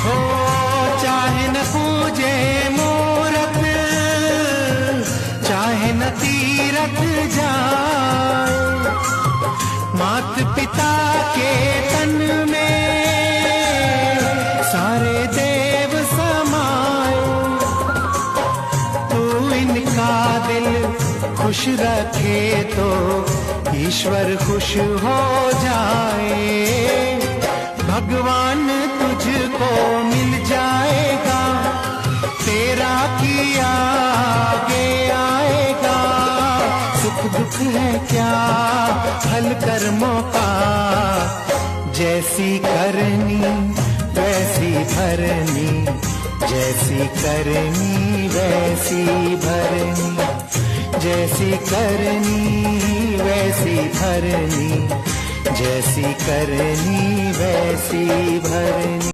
हो चाहे न पूजे मूरत, चाहे न तीरथ जाए, मात पिता के तन में सारे देव समाए। तू इनका दिल खुश रखे तो ईश्वर खुश हो जाए। भगवान तुझको मिल जाएगा, तेरा किया आगे आएगा। सुख दुख है क्या हल कर्मों का, जैसी करनी वैसी भरनी, जैसी करनी वैसी भरनी, जैसी करनी वैसी भरनी, जैसी करनी वैसी भरनी।